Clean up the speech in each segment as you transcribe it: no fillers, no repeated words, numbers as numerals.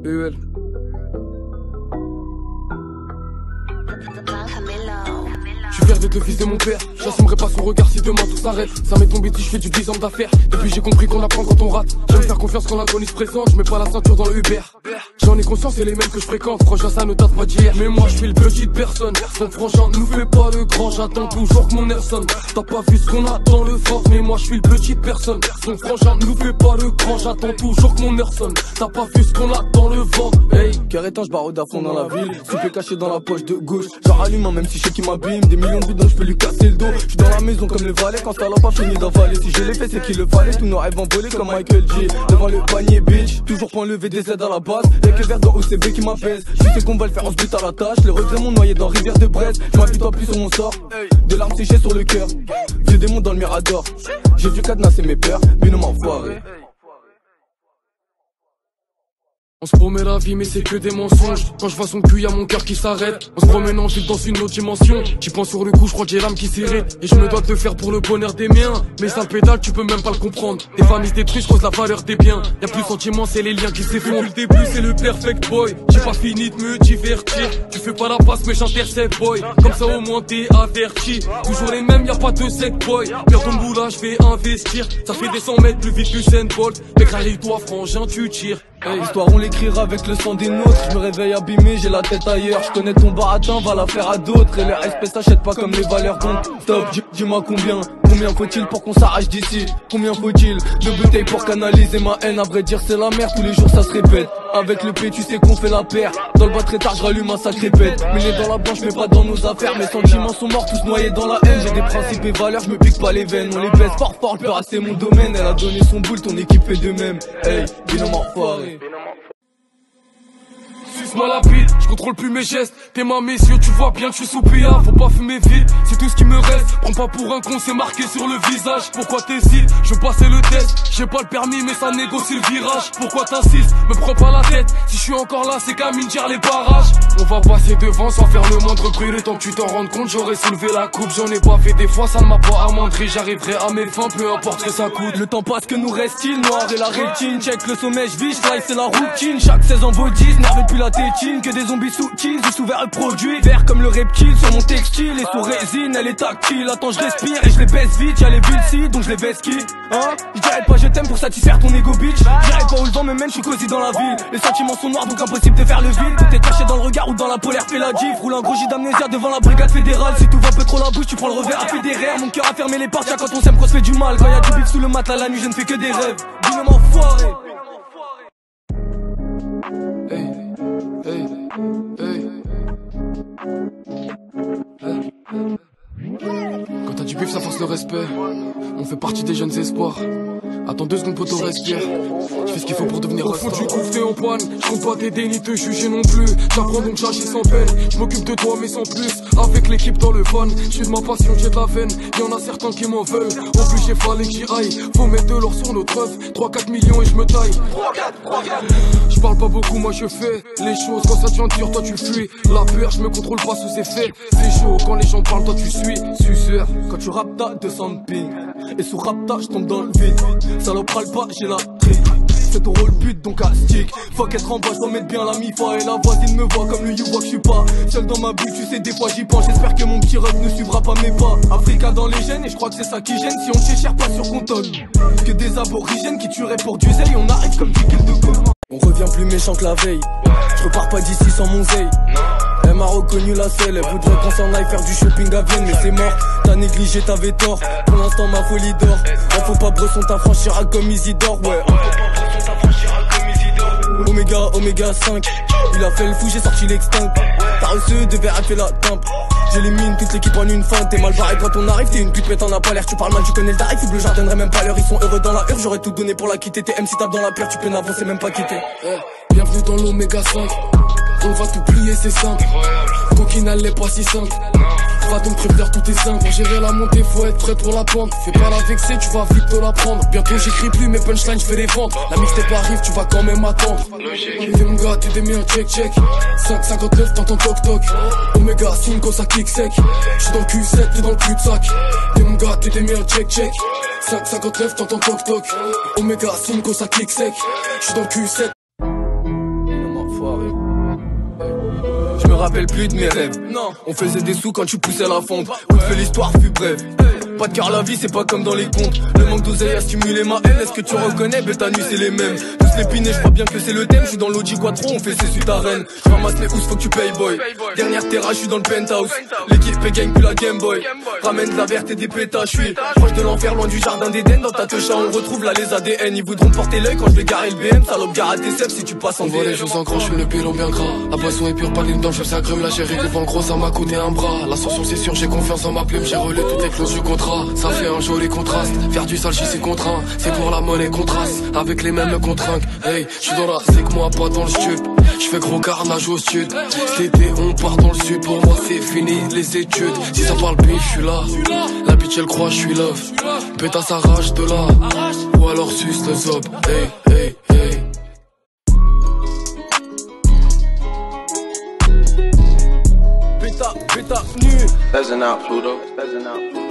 PEL. Je suis fier d'être le fils de mon père. J'assumerai pas son regard si demain tout s'arrête. Ça m'est tombé si je fais du 10 ans d'affaires. Depuis j'ai compris qu'on apprend quand on rate. J'aime faire confiance quand l'inconnu se présente. Je mets pas la ceinture dans le Uber. J'en ai conscience, c'est les mêmes que je fréquente. Franchement ça ne date pas d'hier. Mais moi je suis le petit de personne. Son frangin nous fait pas le grand. J'attends toujours que mon air sonne. T'as pas vu ce qu'on a dans le fort. Mais moi je suis le petit de personne. Son frangin nous fait pas le grand. J'attends toujours que mon air sonne. T'as pas vu ce qu'on a dans le ventre. Hey, cœur éteint, je barre à fond dans la ville. Souffle caché dans la poche de gauche. J'en rallume même si je sais qu'il m'abîme. Des millions de bidons, je peux lui casser le dos. J'suis dans la maison comme le valet. Quand ça l'a pas fini d'avaler. Si je l'ai fait, c'est qu'il le fallait. Tous nos rêves envolés comme Michael J. Devant le panier, bitch. Toujours point levé des aides à la base. Y'a que vers dans OCB qui m'apaise. Je sais qu'on va le faire, on se bute à la tâche. Les regrets m'ont noyé dans Rivière de Brest. J'm'appuie toi plus sur mon sort. Des larmes séchées sur le cœur. Vieux démon dans le mirador. J'ai dû cadenasser mes peurs. Binôme enfoiré. On se promet la vie mais c'est que des mensonges. Quand je vois son cul y'a mon cœur qui s'arrête. On se promène en ville dans une autre dimension. J'y pense sur le coup, je crois que j'ai l'âme qui s'irrite. Et je me dois de le faire pour le bonheur des miens. Mais ça pédale, tu peux même pas le comprendre. Des familles détruisent cause la valeur des biens. Y'a plus de sentiments, c'est les liens qui s'effondrent. Depuis le début c'est le perfect boy. J'ai pas fini de me divertir. Tu fais pas la passe mais j'intercepte boy. Comme ça au moins t'es averti. Toujours les mêmes, y'a pas de set boy. Perds ton boulot, je vais investir. Ça fait des 100 mètres plus vite que Usain Bolt. Mec, toi frangin, tu tires. Hey. L'histoire on l'écrira avec le sang des nôtres. Je me réveille abîmé, j'ai la tête ailleurs. Je connais ton baratin, va la faire à d'autres. Et le respect s'achète pas comme les valeurs. Donc stop, dis-moi combien faut-il pour qu'on s'arrache d'ici? Combien faut-il de bouteilles pour canaliser ma haine? À vrai dire c'est la merde, tous les jours ça se répète. Avec le P tu sais qu'on fait la paire. Dans le bas très tard je rallume un sacré pète. Mais les dans la branche mais pas dans nos affaires. Mes sentiments sont morts tous noyés dans la haine. J'ai des principes et valeurs, je me pique pas les veines. On les baisse fort fort, le peur c'est mon domaine. Elle a donné son boule, ton équipe fait de même. Hey, binôme enfoiré. Suce-moi la bite, je contrôle plus mes gestes. T'es ma messieurs, tu vois bien que je suis sous PA. Faut pas fumer vite, c'est tout ce qui me reste. Prends pas pour un con, c'est marqué sur le visage. Pourquoi t'hésites, je passais le test. J'ai pas le permis mais ça négocie le virage. Pourquoi t'insistes, me prends pas la tête. Si je suis encore là, c'est Camille gère les barrages. On va passer devant sans faire le moindre bruit. Le temps que tu t'en rendes compte, j'aurais soulevé la coupe. J'en ai pas fait des fois, ça ne m'a pas amendri. J'arriverai à mes fins, peu importe que ça coûte. Le temps passe, que nous reste-t-il? Noir et la rétine, check le sommet, j'vis, fly c'est la routine. Chaque 16 ans vaut 10, nerve plus la tétine. Que des zombies sous-tease, du sous-vert le produit. Vert comme le reptile sur mon textile. Et sous résine, elle est tactile. Attends, je respire et je les baisse vite. Y'a les villes donc je les baisse qui? Hein? Je dirais pas je t'aime pour satisfaire ton ego bitch. Je dirais pas où le vent me mène, je suis cosy dans la ville. Les sentiments sont noirs donc impossible de faire le vide. Tout est caché dans le regard ou dans la polaire, fais la gif. Roule un gros jet d'amnésia devant la brigade fédérale. Si tout va peu trop la bouche, tu prends le revers à fédéraire. Mon cœur a fermé les portes, y'a quand on s'aime qu'on se fait du mal. Quand y'a du bif sous le matelas la nuit, je ne fais que des rêves. Binôme enfoiré. Hey, hey, hey. Quand t'as du bif, ça force le respect. On fait partie des jeunes espoirs. Attends 2 secondes, poteau, respire. Je fais ce qu'il faut pour devenir au fond du gouffre, t'es en panne. Je compte pas t'aider ni te juger non plus. J'apprends donc châcher sans peine. Je m'occupe de toi mais sans plus. Avec l'équipe dans le fun, je suis de ma passion, j'ai de la veine. Y'en a certains qui m'en veulent. Obligé, fallait que j'y aille. Faut mettre de l'or sur notre œuvre. 3-4 millions et je me taille. Je parle pas beaucoup, moi je fais les choses. Quand ça devient dur, toi tu fuis. La peur, je me contrôle pas sous effet. C'est chaud, quand les gens parlent, toi tu suis. Suceur, quand tu rappes t'as 200 ping. Et sous rapta, je tombe dans le vide. Salope râle pas, j'ai la trique. C'est ton rôle but donc à stick. Fuck être en bas, je dois mettre bien la mi-fa. Et la voisine me voit comme le you voit que je suis pas seul dans ma bulle, tu sais des fois j'y pense. J'espère que mon petit rep ne suivra pas mes pas. Africain dans les gènes et je crois que c'est ça qui gêne. Si on ne cherche pas sur qu'on tonne. Que des aborigènes qui tueraient pour du zèle. On arrive comme 10 kills de coke. On revient plus méchant que la veille. Je repars pas d'ici sans mon zeille. Elle m'a reconnu la selle, elle voudrait qu'on s'en aille faire du shopping à Vienne. Mais c'est mort, t'as négligé, t'avais tort. Pour l'instant ma folie dort. On faut pas bresson, t'affranchira comme Isidore, ouais. Oméga 5, il a fait le fou, j'ai sorti l'extinct. T'as reçu, de verre, elle fait la timpe. J'élimine toute l'équipe en une feinte. T'es mal barré quand on arrive, t'es une pute mais t'en as pas l'air. Tu parles mal, tu connais le tarif, bleu, j'en donnerai même pas l'heure. Ils sont heureux dans la heure, j'aurais tout donné pour la quitter. T'es MC tape dans la peur, tu peux n'avancer même pas quitter. Bienvenue dans l'Oméga 5. On va tout plier, c'est simple. Coquinal n'est pas si simple. Va donc prévenir tous tes simple. Pour gérer la montée, faut être prêt pour la pente. Fais pas la vexer, tu vas vite te la prendre. Bientôt j'écris plus mes punchlines, je fais les ventes. La mixtape arrive, tu vas quand même attendre. Viens mon gars, t'es mis un check. 5,59 dans ton toc toc. Oméga 5, ça kick sec. J'suis dans le Q7, t'es dans le cul de sac. Viens mon gars, t'es mis un check. 5,59 dans ton toc toc. Oméga 5, ça kick sec. J'suis dans le Q7. rappelle plus de mes rêves. Non, on faisait des sous quand tu poussais la fonte. Coup de feu, l'histoire fut brève. Pas de car la vie c'est pas comme dans les contes. Le manque d'oseille a stimulé ma haine. Est-ce que tu reconnais? Bêta nuit c'est les mêmes. Tous les pinés, je crois bien que c'est le thème. Je suis dans l'Audi Quattro, on fait ses suites à Rennes. Je ramasse les housses, faut que tu payes boy. Dernière terrasse, je suis dans le penthouse. L'équipe gagne plus la Game Boy. Ramène de la verte et des pétas, je suis proche de l'enfer, loin du jardin d'Éden. Dans ta techa on retrouve là les ADN. Ils voudront porter l'œil quand je vais garer le BM. Salope gare à tes ceps si tu passes en On voit les choses en grand, je suis le pilon bien gras. La boisson est pure, pas l'une dans le chef, ça grume. La chérie coupe en gros, ça m'a coûté un bras. L'ascension c'est sûr, j'ai confiance en ma plume. J'ai relé toutes les clauses du contrat. Ça fait un joli contraste. Faire du sale, c'est contraint. C'est pour la monnaie qu'on trace. Avec les mêmes contraintes. Hey, je suis dans la c'est que moi pas dans le stup. Je fais gros carnage au sud. Cet été on part dans le sud. Pour moi c'est fini les études. Si ça parle bif, je suis là. La bitch elle croit je suis love. Pétasse arrache de là. Ou alors suce le zob. Hey, hey, hey. Péta nu.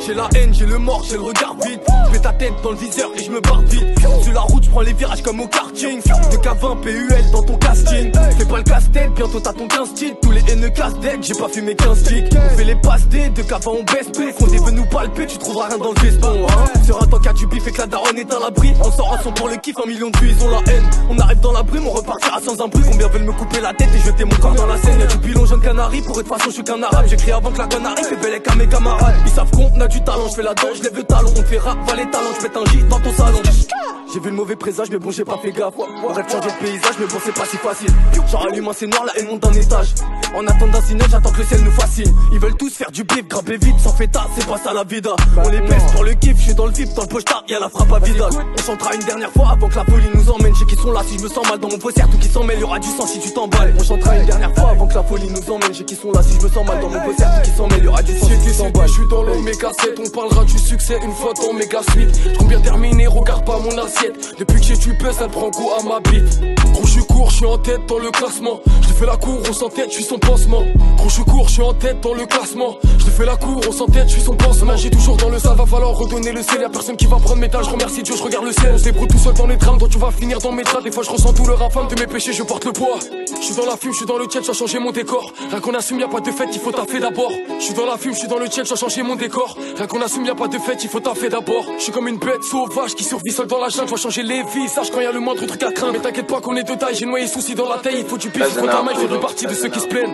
J'ai la haine, j'ai le mort, j'ai le regard vide. Je mets ta tête dans le viseur et je me barre vite. Sur la route, je prends les virages comme au karting. De K20 PUL dans ton casting. Fais pas le casse-tête, bientôt t'as ton 15 titres. Tous les haineux casse deck, j'ai pas fumé 15 sticks. On fait les passes D, de K20 on baisse plus. Qu'on veut nous palper, tu trouveras rien dans le veston hein. Sur un temps qu'à du bif et que la daronne est à l'abri. On sort un son pour le kiff, 1 million de vues, ils ont la haine. On arrive dans la brume, on repartira sans un bruit. Combien veulent me couper la tête et jeter mon corps dans la scène. Y'a du pilon jeune canari, pour être façon je suis qu'un arabe. J'écris avant que la conne arrive, fais belle à mes camarades. Ils savent qu'on a du talent, je fais la danse, je lève le talon. On te fait ravaler les talents, je pète un J dans ton salon. J'ai vu le mauvais présage, mais bon j'ai pas fait gaffe. On rêve changer de paysage, mais bon c'est pas si facile. J'en rallume un c'est noir, la haine monte d'un étage. En attendant signal, j'attends que le ciel nous fascine. Ils veulent tous faire du bif, grimper vite, sans fêta, c'est pas ça la vida. On les baisse pour le kiff, je suis dans le vip, dans le poche-tard, y'a la frappe à Vidal. On chantera une dernière fois avant que la folie nous emmène. J'ai qui sont là si je me sens mal dans mon poster, tout qui s'en mêle, y'aura du sang si tu t'emballes. On chantera une dernière fois avant que la folie nous emmène. J'ai qui sont là si je me sens mal dans mon poster, tout qui s'en mêle, y'aura du sang si tu t'emballes. Je suis dans l'Oméga 7, on parlera du succès une fois dans méga suite. J'compte bien terminer, regarde pas mon assiette. Depuis que j'ai tué, ça prend goût à ma bite. Gros je suis court, je suis en tête dans le classement. Je te fais la cour, on s'entête, je suis son pansement. Gros je suis court, je suis en tête dans le classement. Je te fais la cour, on s'entête, je suis son pansement. J'ai toujours dans le sale, va falloir redonner le ciel. Y'a personne qui va prendre mes dalles, je remercie Dieu, je regarde le ciel. On se débrouille tout seul dans les drames, donc tu vas finir dans mes draps. Des fois je ressens tout le infâme de mes péchés, je porte le poids. Je suis dans la fume, je suis dans le tiède, j'ai changé mon décor. Rien qu'on assume, y'a pas de fête, il faut taffer d'abord. Je suis dans la fume, je suis dans le tiède, j'ai changé mon décor. Rien qu'on assume, y'a pas de fête, il faut taffer d'abord. Je suis comme une bête sauvage qui survit seul dans la jungle. Je vais changer les vies, sache quand y'a le moindre truc à craindre. Mais t'inquiète pas qu'on est de taille, j'ai noyé soucis dans la taille. Il faut du pif, il faut ta main, il fait partie de ceux qui se plaignent.